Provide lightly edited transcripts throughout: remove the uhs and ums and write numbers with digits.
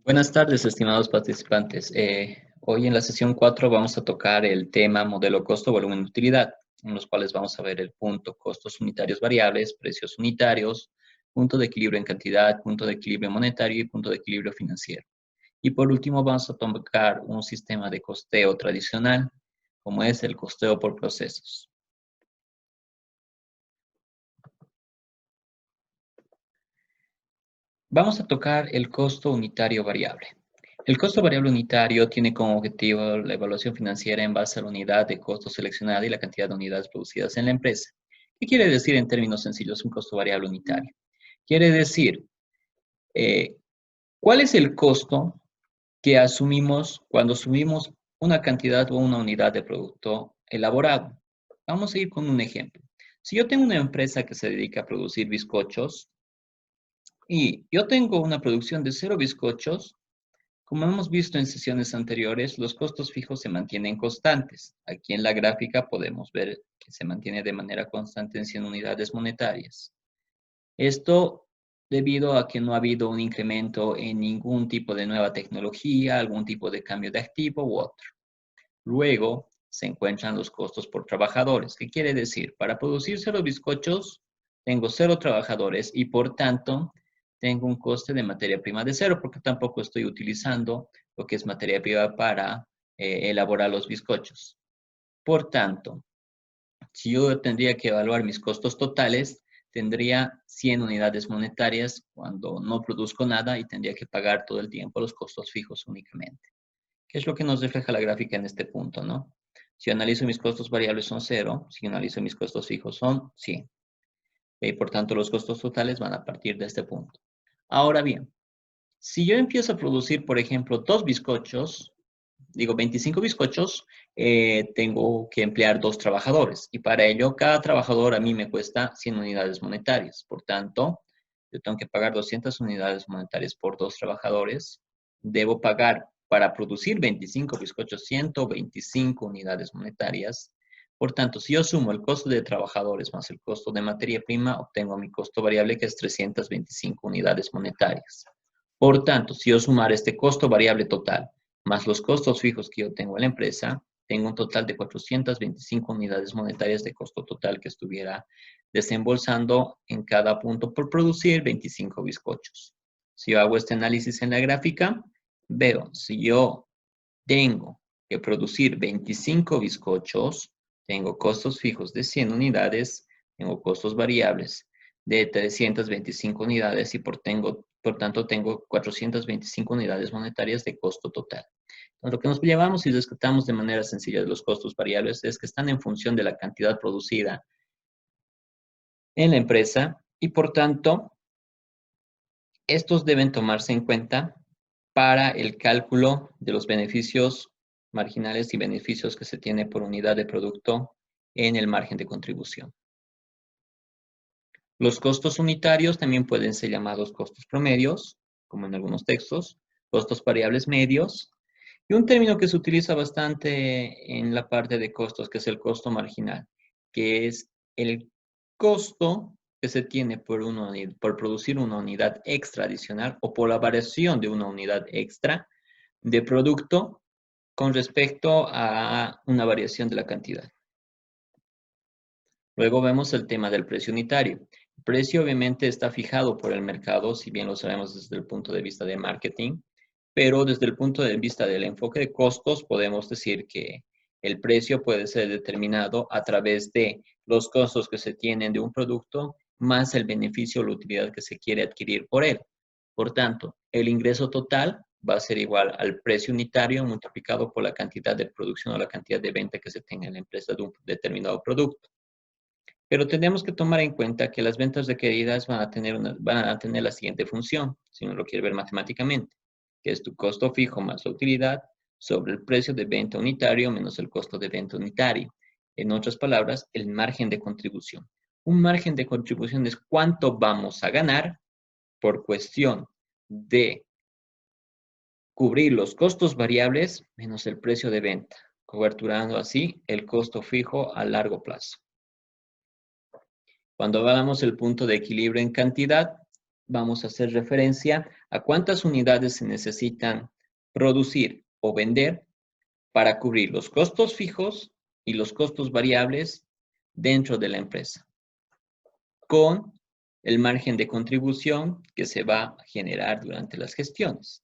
Buenas tardes, estimados participantes. Hoy en la sesión 4 vamos a tocar el tema modelo costo, volumen, utilidad, en los cuales vamos a ver el punto costos unitarios variables, precios unitarios, punto de equilibrio en cantidad, punto de equilibrio monetario y punto de equilibrio financiero. Y por último vamos a tocar un sistema de costeo tradicional, como es el costeo por procesos. Vamos a tocar el costo unitario variable. El costo variable unitario tiene como objetivo la evaluación financiera en base a la unidad de costo seleccionada y la cantidad de unidades producidas en la empresa. ¿Qué quiere decir en términos sencillos un costo variable unitario? Quiere decir, eh, ¿cuál es el costo que asumimos cuando asumimos una cantidad o una unidad de producto elaborado? Vamos a ir con un ejemplo. Si yo tengo una empresa que se dedica a producir bizcochos y yo tengo una producción de 0 bizcochos, como hemos visto en sesiones anteriores, los costos fijos se mantienen constantes. Aquí en la gráfica podemos ver que se mantiene de manera constante en 100 unidades monetarias. Esto debido a que no ha habido un incremento en ningún tipo de nueva tecnología, algún tipo de cambio de activo u otro. Luego se encuentran los costos por trabajadores. ¿Qué quiere decir? Para producir 0 bizcochos, tengo 0 trabajadores y por tanto tengo un coste de materia prima de 0 porque tampoco estoy utilizando lo que es materia prima para elaborar los bizcochos. Por tanto, si yo tendría que evaluar mis costos totales, tendría 100 unidades monetarias cuando no produzco nada y tendría que pagar todo el tiempo los costos fijos únicamente. ¿Qué es lo que nos refleja la gráfica en este punto, no? Si analizo mis costos variables son 0, si analizo mis costos fijos son 100. Y por tanto, los costos totales van a partir de este punto. Ahora bien, si yo empiezo a producir, por ejemplo, 2 bizcochos, digo 25 bizcochos, tengo que emplear 2 trabajadores. Y para ello, cada trabajador a mí me cuesta 100 unidades monetarias. Por tanto, yo tengo que pagar 200 unidades monetarias por 2 trabajadores. Debo pagar para producir 25 bizcochos 125 unidades monetarias. Por tanto, si yo sumo el costo de trabajadores más el costo de materia prima, obtengo mi costo variable que es 325 unidades monetarias. Por tanto, si yo sumar este costo variable total más los costos fijos que yo tengo en la empresa, tengo un total de 425 unidades monetarias de costo total que estuviera desembolsando en cada punto por producir 25 bizcochos. Si yo hago este análisis en la gráfica, veo si yo tengo que producir 25 bizcochos, tengo costos fijos de 100 unidades, tengo costos variables de 325 unidades y por tanto tengo 425 unidades monetarias de costo total. Entonces, lo que nos llevamos y rescatamos de manera sencilla de los costos variables es que están en función de la cantidad producida en la empresa y por tanto estos deben tomarse en cuenta para el cálculo de los beneficios marginales y beneficios que se tiene por unidad de producto en el margen de contribución. Los costos unitarios también pueden ser llamados costos promedios, como en algunos textos, costos variables medios, y un término que se utiliza bastante en la parte de costos, que es el costo marginal, que es el costo que se tiene por producir una unidad extra adicional o por la variación de una unidad extra de producto con respecto a una variación de la cantidad. Luego vemos el tema del precio unitario. El precio obviamente está fijado por el mercado, si bien lo sabemos desde el punto de vista de marketing, pero desde el punto de vista del enfoque de costos podemos decir que el precio puede ser determinado a través de los costos que se tienen de un producto más el beneficio o la utilidad que se quiere adquirir por él. Por tanto, el ingreso total va a ser igual al precio unitario multiplicado por la cantidad de producción o la cantidad de venta que se tenga en la empresa de un determinado producto. Pero tenemos que tomar en cuenta que las ventas requeridas van a tener la siguiente función, si uno lo quiere ver matemáticamente, que es tu costo fijo más la utilidad sobre el precio de venta unitario menos el costo de venta unitario. En otras palabras, el margen de contribución. Un margen de contribución es cuánto vamos a ganar por cuestión de cubrir los costos variables menos el precio de venta, coberturando así el costo fijo a largo plazo. Cuando hagamos el punto de equilibrio en cantidad, vamos a hacer referencia a cuántas unidades se necesitan producir o vender para cubrir los costos fijos y los costos variables dentro de la empresa, con el margen de contribución que se va a generar durante las gestiones.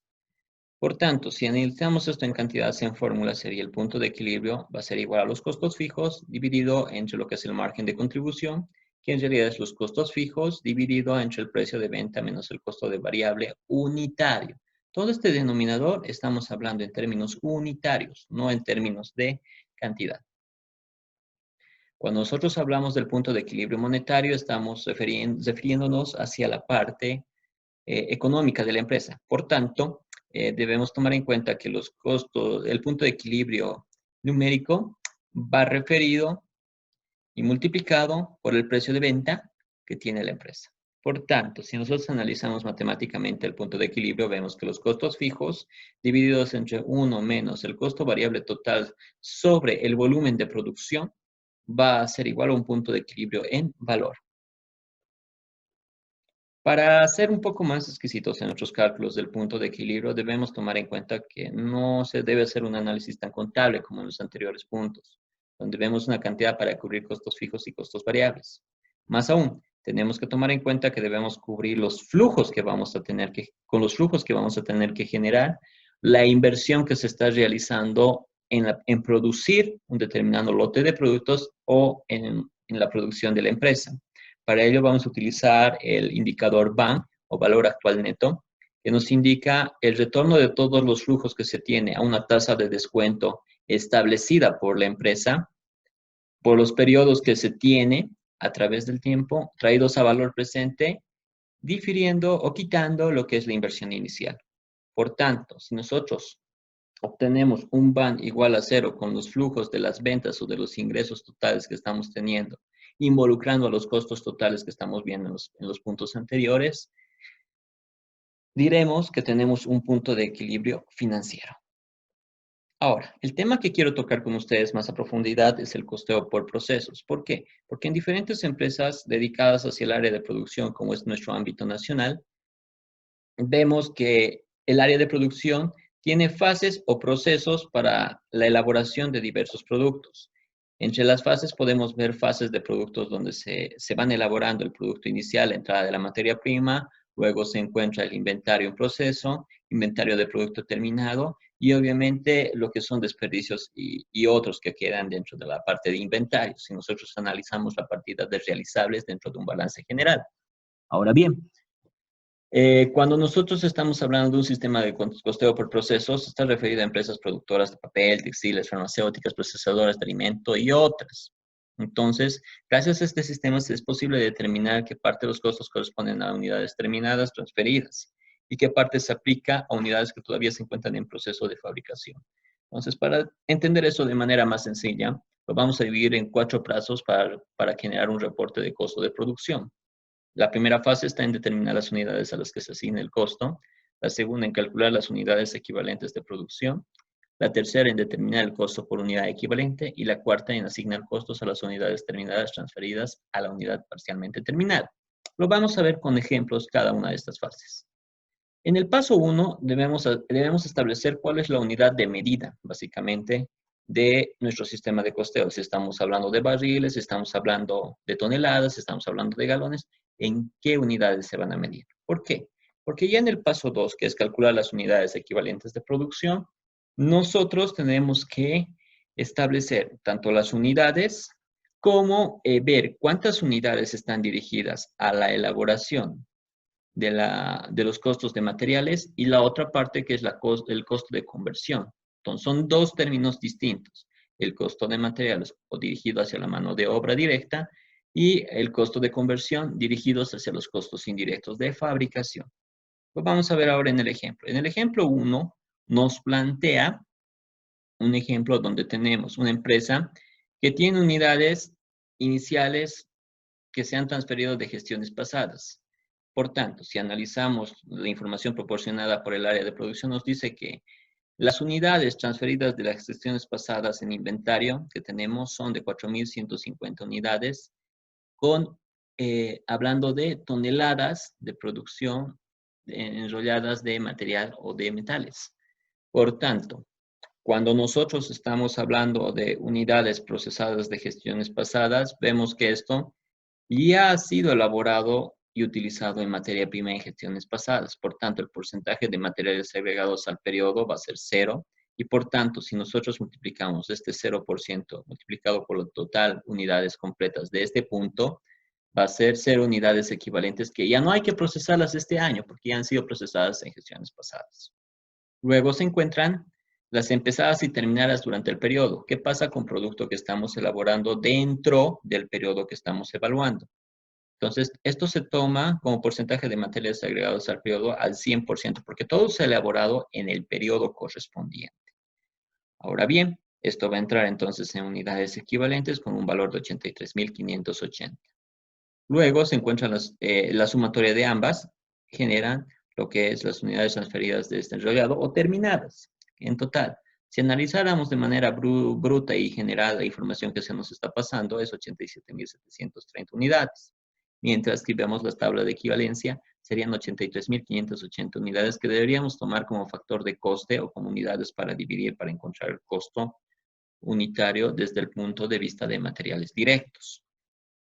Por tanto, si analizamos esto en cantidades en fórmula, sería el punto de equilibrio, va a ser igual a los costos fijos dividido entre lo que es el margen de contribución, que en realidad es los costos fijos dividido entre el precio de venta menos el costo de variable unitario. Todo este denominador estamos hablando en términos unitarios, no en términos de cantidad. Cuando nosotros hablamos del punto de equilibrio monetario, estamos refiriéndonos hacia la parte económica de la empresa. Por tanto, debemos tomar en cuenta que los costos, el punto de equilibrio numérico va referido y multiplicado por el precio de venta que tiene la empresa. Por tanto, si nosotros analizamos matemáticamente el punto de equilibrio, vemos que los costos fijos divididos entre 1 menos el costo variable total sobre el volumen de producción va a ser igual a un punto de equilibrio en valor. Para ser un poco más exquisitos en nuestros cálculos del punto de equilibrio, debemos tomar en cuenta que no se debe hacer un análisis tan contable como en los anteriores puntos, donde vemos una cantidad para cubrir costos fijos y costos variables. Más aún, tenemos que tomar en cuenta que debemos cubrir los flujos que vamos a tener que, con los flujos que vamos a tener que generar, la inversión que se está realizando en producir un determinado lote de productos o en la producción de la empresa. Para ello vamos a utilizar el indicador VAN o valor actual neto, que nos indica el retorno de todos los flujos que se tiene a una tasa de descuento establecida por la empresa, por los periodos que se tiene a través del tiempo, traídos a valor presente, difiriendo o quitando lo que es la inversión inicial. Por tanto, si nosotros obtenemos un VAN igual a 0 con los flujos de las ventas o de los ingresos totales que estamos teniendo, involucrando a los costos totales que estamos viendo en los puntos anteriores, diremos que tenemos un punto de equilibrio financiero. Ahora, el tema que quiero tocar con ustedes más a profundidad es el costeo por procesos. ¿Por qué? Porque en diferentes empresas dedicadas hacia el área de producción, como es nuestro ámbito nacional, vemos que el área de producción tiene fases o procesos para la elaboración de diversos productos. Entre las fases podemos ver fases de productos donde se van elaborando el producto inicial, la entrada de la materia prima, luego se encuentra el inventario en proceso, inventario de producto terminado y obviamente lo que son desperdicios y otros que quedan dentro de la parte de inventario, si nosotros analizamos la partida de realizables dentro de un balance general. Ahora bien, cuando nosotros estamos hablando de un sistema de costeo por procesos, está referido a empresas productoras de papel, textiles, farmacéuticas, procesadoras de alimento y otras. Entonces, gracias a este sistema es posible determinar qué parte de los costos corresponden a unidades terminadas, transferidas, y qué parte se aplica a unidades que todavía se encuentran en proceso de fabricación. Entonces, para entender eso de manera más sencilla, lo vamos a dividir en 4 plazos para generar un reporte de costo de producción. La primera fase está en determinar las unidades a las que se asigna el costo. La segunda en calcular las unidades equivalentes de producción. La tercera en determinar el costo por unidad equivalente. Y la cuarta en asignar costos a las unidades terminadas transferidas a la unidad parcialmente terminada. Lo vamos a ver con ejemplos cada una de estas fases. En el paso 1 debemos establecer cuál es la unidad de medida, básicamente, de nuestro sistema de costeo. Si estamos hablando de barriles, si estamos hablando de toneladas, si estamos hablando de galones, ¿en qué unidades se van a medir? ¿Por qué? Porque ya en el paso 2, que es calcular las unidades equivalentes de producción, nosotros tenemos que establecer tanto las unidades como ver cuántas unidades están dirigidas a la elaboración de los costos de materiales y la otra parte que es el costo de conversión. Entonces, son dos términos distintos. El costo de materiales o dirigido hacia la mano de obra directa y el costo de conversión dirigidos hacia los costos indirectos de fabricación. Lo vamos a ver ahora en el ejemplo. En el ejemplo 1 nos plantea un ejemplo donde tenemos una empresa que tiene unidades iniciales que se han transferido de gestiones pasadas. Por tanto, si analizamos la información proporcionada por el área de producción, nos dice que las unidades transferidas de las gestiones pasadas en inventario que tenemos son de 4.150 unidades con hablando de toneladas de producción enrolladas de material o de metales. Por tanto, cuando nosotros estamos hablando de unidades procesadas de gestiones pasadas, vemos que esto ya ha sido elaborado y utilizado en materia prima en gestiones pasadas. Por tanto, el porcentaje de materiales agregados al periodo va a ser cero. Y por tanto, si nosotros multiplicamos este 0% multiplicado por la total unidades completas de este punto, va a ser 0 unidades equivalentes que ya no hay que procesarlas este año porque ya han sido procesadas en gestiones pasadas. Luego se encuentran las empezadas y terminadas durante el periodo. ¿Qué pasa con producto que estamos elaborando dentro del periodo que estamos evaluando? Entonces, esto se toma como porcentaje de materiales agregados al periodo al 100%, porque todo se ha elaborado en el periodo correspondiente. Ahora bien, esto va a entrar entonces en unidades equivalentes con un valor de 83.580. Luego se encuentra la sumatoria de ambas, generan lo que es las unidades transferidas de este enrollado o terminadas en total. Si analizáramos de manera bruta y general la información que se nos está pasando, es 87.730 unidades. Mientras que vemos la tabla de equivalencia, serían 83.580 unidades que deberíamos tomar como factor de coste o como unidades para dividir para encontrar el costo unitario desde el punto de vista de materiales directos.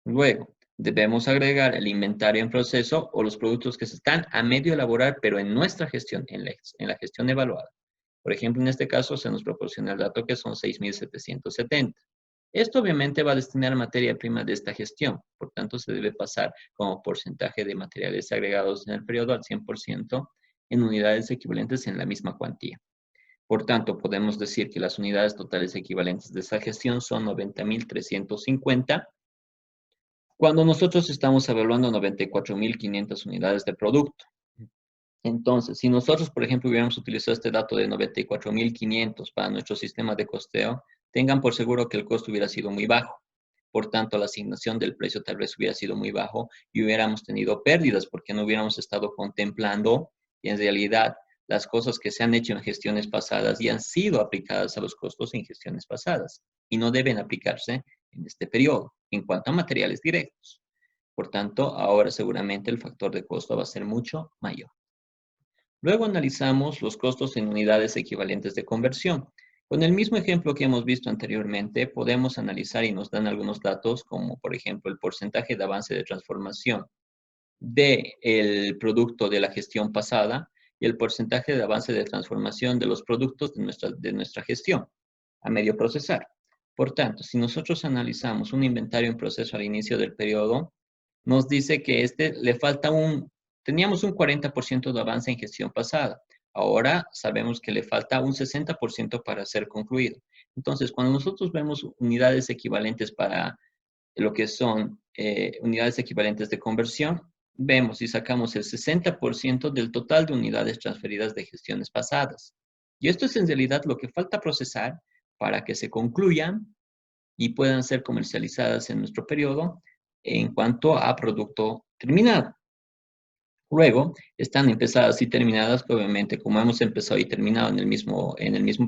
Luego, debemos agregar el inventario en proceso o los productos que se están a medio elaborar, pero en nuestra gestión, en la gestión evaluada. Por ejemplo, en este caso se nos proporciona el dato que son 6.770. Esto obviamente va a destinar materia prima de esta gestión, por tanto se debe pasar como porcentaje de materiales agregados en el periodo al 100% en unidades equivalentes en la misma cuantía. Por tanto, podemos decir que las unidades totales equivalentes de esta gestión son 90.350, cuando nosotros estamos evaluando 94.500 unidades de producto. Entonces, si nosotros, por ejemplo, hubiéramos utilizado este dato de 94.500 para nuestro sistema de costeo, tengan por seguro que el costo hubiera sido muy bajo. Por tanto, la asignación del precio tal vez hubiera sido muy bajo y hubiéramos tenido pérdidas porque no hubiéramos estado contemplando y en realidad las cosas que se han hecho en gestiones pasadas ya han sido aplicadas a los costos en gestiones pasadas y no deben aplicarse en este periodo en cuanto a materiales directos. Por tanto, ahora seguramente el factor de costo va a ser mucho mayor. Luego analizamos los costos en unidades equivalentes de conversión. Con el mismo ejemplo que hemos visto anteriormente, podemos analizar y nos dan algunos datos como, por ejemplo, el porcentaje de avance de transformación del producto de la gestión pasada y el porcentaje de avance de transformación de los productos de nuestra gestión a medio procesar. Por tanto, si nosotros analizamos un inventario en proceso al inicio del periodo, nos dice que teníamos un 40% de avance en gestión pasada. Ahora sabemos que le falta un 60% para ser concluido. Entonces, cuando nosotros vemos unidades equivalentes para lo que son unidades equivalentes de conversión, vemos y sacamos el 60% del total de unidades transferidas de gestiones pasadas. Y esto es en realidad lo que falta procesar para que se concluyan y puedan ser comercializadas en nuestro periodo en cuanto a producto terminado. Luego están empezadas y terminadas, que obviamente como hemos empezado y terminado en el mismo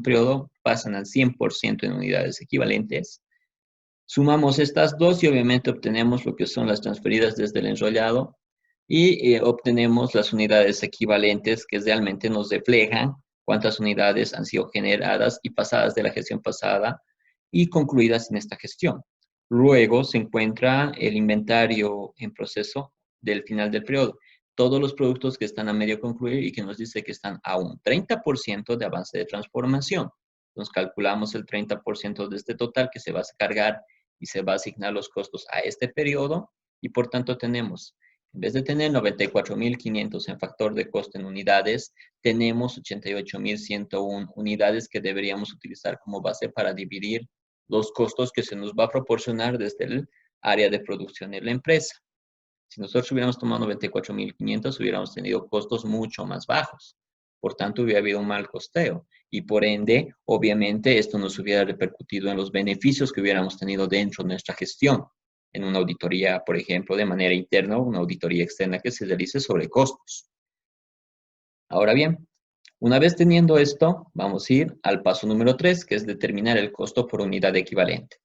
periodo, pasan al 100% en unidades equivalentes. Sumamos estas dos y obviamente obtenemos lo que son las transferidas desde el enrollado y obtenemos las unidades equivalentes que realmente nos reflejan cuántas unidades han sido generadas y pasadas de la gestión pasada y concluidas en esta gestión. Luego se encuentra el inventario en proceso del final del periodo. Todos los productos que están a medio concluir y que nos dice que están a un 30% de avance de transformación. Entonces calculamos el 30% de este total que se va a cargar y se va a asignar los costos a este periodo y por tanto tenemos, en vez de tener 94.500 en factor de costo en unidades, tenemos 88.101 unidades que deberíamos utilizar como base para dividir los costos que se nos va a proporcionar desde el área de producción de la empresa. Si nosotros hubiéramos tomado 94.500, hubiéramos tenido costos mucho más bajos. Por tanto, hubiera habido un mal costeo. Y por ende, obviamente, esto nos hubiera repercutido en los beneficios que hubiéramos tenido dentro de nuestra gestión. En una auditoría, por ejemplo, de manera interna o una auditoría externa que se realice sobre costos. Ahora bien, una vez teniendo esto, vamos a ir al paso número 3, que es determinar el costo por unidad equivalente.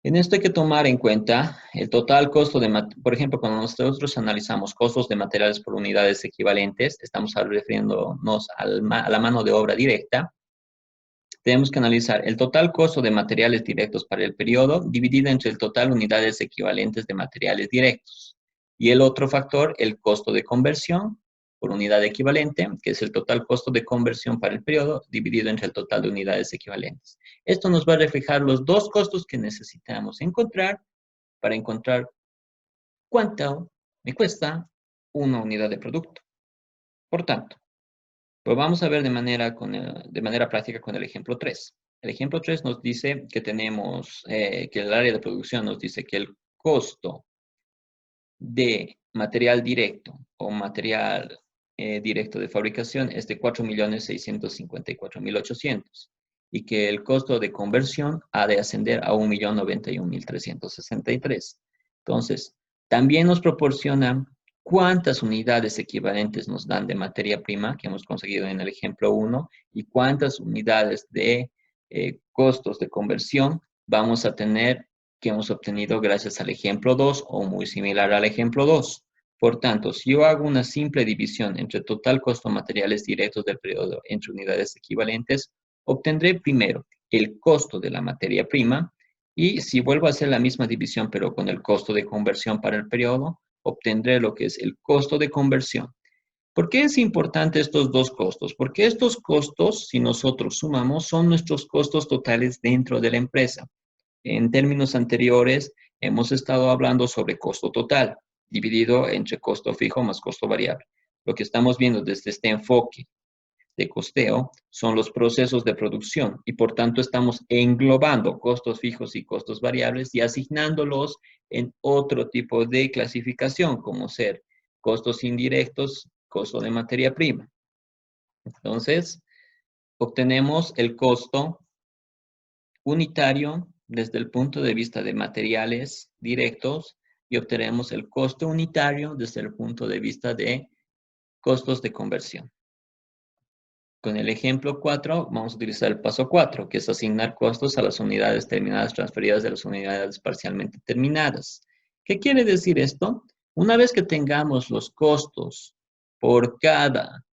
En esto hay que tomar en cuenta el total costo de, por ejemplo, cuando nosotros analizamos costos de materiales por unidades equivalentes, estamos refiriéndonos a la mano de obra directa. Tenemos que analizar el total costo de materiales directos para el periodo dividido entre el total unidades equivalentes de materiales directos. Y el otro factor, el costo de conversión por unidad equivalente, que es el total costo de conversión para el periodo dividido entre el total de unidades equivalentes. Esto nos va a reflejar los dos costos que necesitamos encontrar para encontrar cuánto me cuesta una unidad de producto. Por tanto, pues vamos a ver de manera práctica con el ejemplo 3. El ejemplo 3 nos dice que tenemos, que el área de producción nos dice que el costo de material directo o material directo de fabricación es de 4.654.800 y que el costo de conversión ha de ascender a 1.091.363. Entonces, también nos proporciona cuántas unidades equivalentes nos dan de materia prima que hemos conseguido en el ejemplo 1 y cuántas unidades de costos de conversión vamos a tener que hemos obtenido gracias al ejemplo 2 o muy similar al ejemplo 2. Por tanto, si yo hago una simple división entre total costo de materiales directos del periodo entre unidades equivalentes, obtendré primero el costo de la materia prima y si vuelvo a hacer la misma división pero con el costo de conversión para el periodo, obtendré lo que es el costo de conversión. ¿Por qué es importante estos dos costos? Porque estos costos, si nosotros sumamos, son nuestros costos totales dentro de la empresa. En términos anteriores, hemos estado hablando sobre costo total, dividido entre costo fijo más costo variable. Lo que estamos viendo desde este enfoque de costeo son los procesos de producción y por tanto estamos englobando costos fijos y costos variables y asignándolos en otro tipo de clasificación, como ser costos indirectos, costo de materia prima. Entonces, obtenemos el costo unitario desde el punto de vista de materiales directos y obtenemos el costo unitario desde el punto de vista de costos de conversión. Con el ejemplo 4 vamos a utilizar el paso 4, que es asignar costos a las unidades terminadas transferidas de las unidades parcialmente terminadas. ¿Qué quiere decir esto? Una vez que tengamos los costos por cada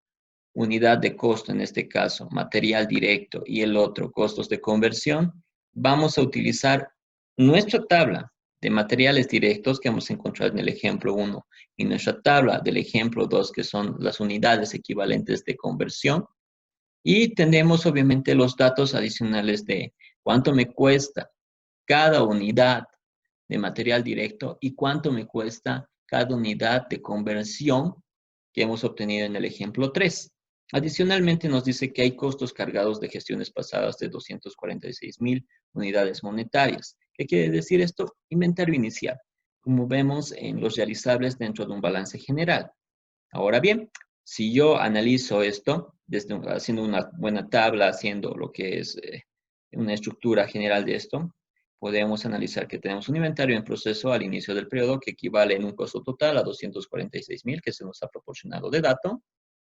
unidad de costo, en este caso, material directo y el otro, costos de conversión, vamos a utilizar nuestra tabla de materiales directos que hemos encontrado en el ejemplo 1 y nuestra tabla del ejemplo 2, que son las unidades equivalentes de conversión. Y tenemos obviamente los datos adicionales de cuánto me cuesta cada unidad de material directo y cuánto me cuesta cada unidad de conversión que hemos obtenido en el ejemplo 3. Adicionalmente nos dice que hay costos cargados de gestiones pasadas de 246.000 unidades monetarias. ¿Qué quiere decir esto? Inventario inicial, como vemos en los realizables dentro de un balance general. Ahora bien, si yo analizo esto, haciendo una buena tabla, haciendo lo que es una estructura general de esto, podemos analizar que tenemos un inventario en proceso al inicio del periodo que equivale en un costo total a 246.000 que se nos ha proporcionado de dato.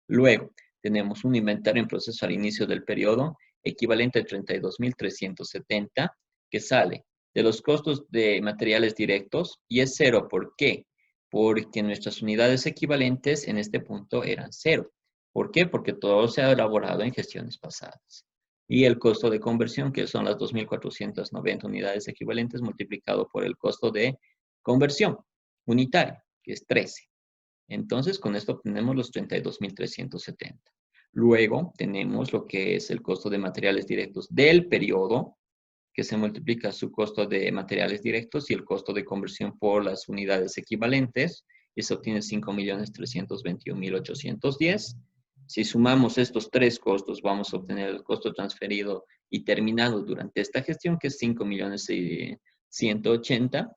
Luego, tenemos un inventario en proceso al inicio del periodo equivalente a 32.370 que sale de los costos de materiales directos y es cero. ¿Por qué? Porque nuestras unidades equivalentes en este punto eran cero. ¿Por qué? Porque todo se ha elaborado en gestiones pasadas. Y el costo de conversión, que son las 2.490 unidades equivalentes multiplicado por el costo de conversión unitario, que es 13. Entonces, con esto obtenemos los 32.370. Luego tenemos lo que es el costo de materiales directos del periodo, que se multiplica su costo de materiales directos y el costo de conversión por las unidades equivalentes, y se obtiene 5.321.810. Si sumamos estos tres costos, vamos a obtener el costo transferido y terminado durante esta gestión, que es 5.180.000.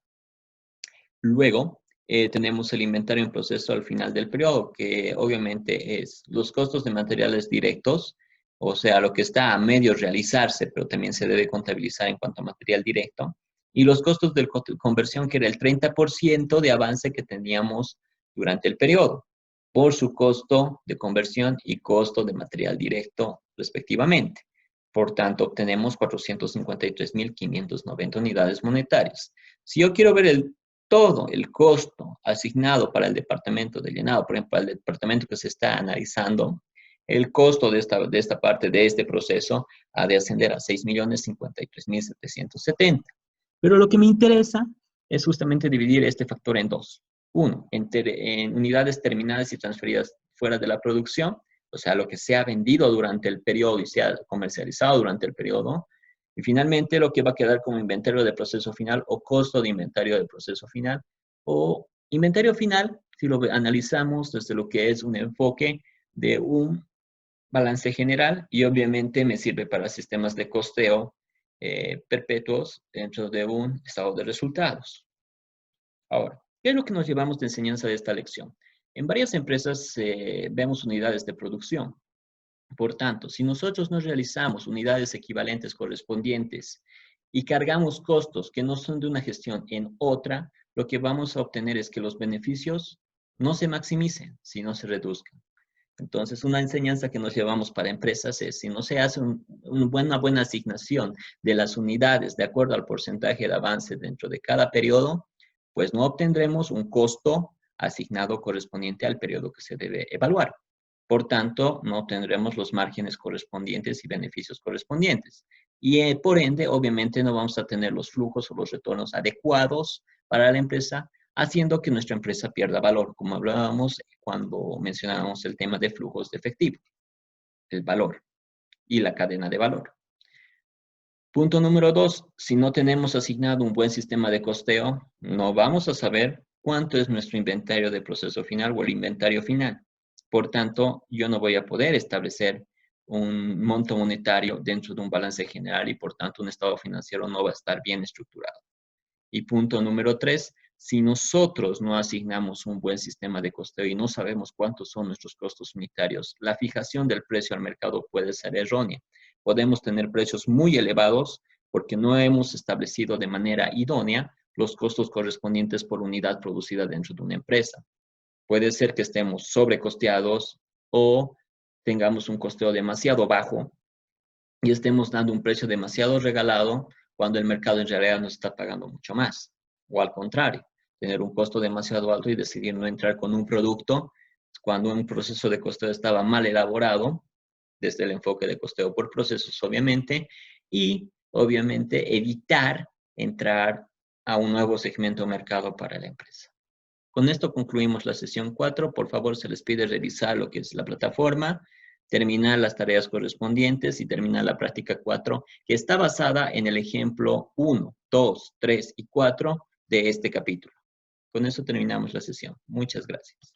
Luego, tenemos el inventario en proceso al final del periodo, que obviamente es los costos de materiales directos, o sea, lo que está a medio realizarse, pero también se debe contabilizar en cuanto a material directo, y los costos de conversión, que era el 30% de avance que teníamos durante el periodo, por su costo de conversión y costo de material directo, respectivamente. Por tanto, obtenemos 453.590 unidades monetarias. Si yo quiero ver todo el costo asignado para el departamento de llenado, por ejemplo, para el departamento que se está analizando, el costo de esta parte, de este proceso, ha de ascender a 6.053.770. Pero lo que me interesa es justamente dividir este factor en dos. Uno, en unidades terminadas y transferidas fuera de la producción, o sea, lo que se ha vendido durante el periodo y se ha comercializado durante el periodo. Y finalmente, lo que va a quedar como inventario de proceso final o costo de inventario de proceso final. O inventario final, si lo analizamos desde lo que es un enfoque de un balance general y obviamente me sirve para sistemas de costeo perpetuos dentro de un estado de resultados. Ahora, ¿qué es lo que nos llevamos de enseñanza de esta lección? En varias empresas vemos unidades de producción. Por tanto, si nosotros no realizamos unidades equivalentes correspondientes y cargamos costos que no son de una gestión en otra, lo que vamos a obtener es que los beneficios no se maximicen, sino se reduzcan. Entonces, una enseñanza que nos llevamos para empresas es, si no se hace una buena asignación de las unidades de acuerdo al porcentaje de avance dentro de cada periodo, pues no obtendremos un costo asignado correspondiente al periodo que se debe evaluar. Por tanto, no tendremos los márgenes correspondientes y beneficios correspondientes. Y por ende, obviamente, no vamos a tener los flujos o los retornos adecuados para la empresa, haciendo que nuestra empresa pierda valor, como hablábamos cuando mencionábamos el tema de flujos de efectivo, el valor y la cadena de valor. Punto número 2, si no tenemos asignado un buen sistema de costeo, no vamos a saber cuánto es nuestro inventario de proceso final o el inventario final. Por tanto, yo no voy a poder establecer un monto monetario dentro de un balance general y por tanto un estado financiero no va a estar bien estructurado. Y punto número 3, si nosotros no asignamos un buen sistema de costeo y no sabemos cuántos son nuestros costos unitarios, la fijación del precio al mercado puede ser errónea. Podemos tener precios muy elevados porque no hemos establecido de manera idónea los costos correspondientes por unidad producida dentro de una empresa. Puede ser que estemos sobrecosteados o tengamos un costeo demasiado bajo y estemos dando un precio demasiado regalado cuando el mercado en realidad nos está pagando mucho más. O al contrario, tener un costo demasiado alto y decidir no entrar con un producto cuando un proceso de costeo estaba mal elaborado, desde el enfoque de costeo por procesos, obviamente, y obviamente evitar entrar a un nuevo segmento de mercado para la empresa. Con esto concluimos la sesión 4. Por favor, se les pide revisar lo que es la plataforma, terminar las tareas correspondientes y terminar la práctica 4, que está basada en el ejemplo 1, 2, 3 y 4 de este capítulo. Con eso terminamos la sesión. Muchas gracias.